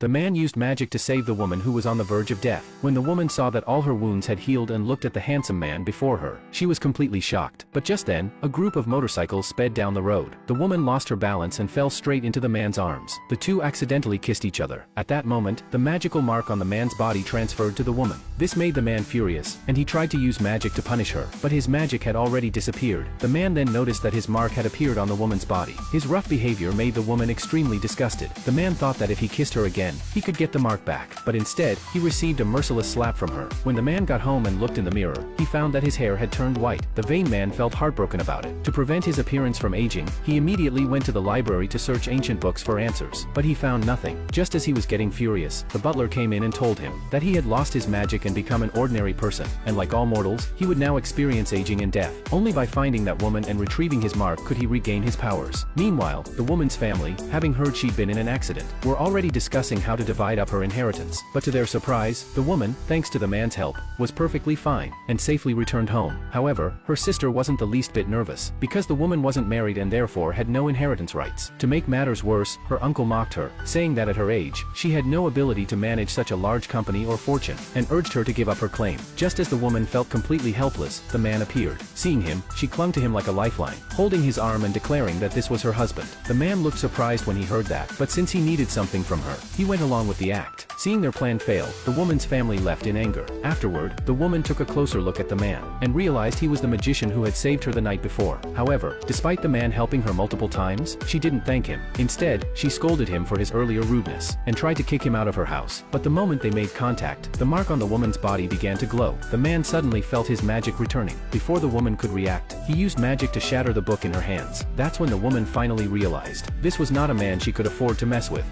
The man used magic to save the woman who was on the verge of death. When the woman saw that all her wounds had healed and looked at the handsome man before her, she was completely shocked. But just then, a group of motorcycles sped down the road. The woman lost her balance and fell straight into the man's arms. The two accidentally kissed each other. At that moment, the magical mark on the man's body transferred to the woman. This made the man furious, and he tried to use magic to punish her, but his magic had already disappeared. The man then noticed that his mark had appeared on the woman's body. His rough behavior made the woman extremely disgusted. The man thought that if he kissed her again, he could get the mark back, but instead, he received a merciless slap from her. When the man got home and looked in the mirror, he found that his hair had turned white. The vain man felt heartbroken about it. To prevent his appearance from aging, he immediately went to the library to search ancient books for answers, but he found nothing. Just as he was getting furious, the butler came in and told him that he had lost his magic and become an ordinary person, and like all mortals, he would now experience aging and death. Only by finding that woman and retrieving his mark could he regain his powers. Meanwhile, the woman's family, having heard she'd been in an accident, were already discussing how to divide up her inheritance. But to their surprise, the woman, thanks to the man's help, was perfectly fine, and safely returned home. However, her sister wasn't the least bit nervous, because the woman wasn't married and therefore had no inheritance rights. To make matters worse, her uncle mocked her, saying that at her age, she had no ability to manage such a large company or fortune, and urged her to give up her claim. Just as the woman felt completely helpless, the man appeared. Seeing him, she clung to him like a lifeline, holding his arm and declaring that this was her husband. The man looked surprised when he heard that, but since he needed something from her, he went along with the act. Seeing their plan fail, the woman's family left in anger. Afterward, the woman took a closer look at the man, and realized he was the magician who had saved her the night before. However, despite the man helping her multiple times, she didn't thank him. Instead, she scolded him for his earlier rudeness, and tried to kick him out of her house. But the moment they made contact, the mark on the woman's body began to glow. The man suddenly felt his magic returning. Before the woman could react, he used magic to shatter the book in her hands. That's when the woman finally realized this was not a man she could afford to mess with.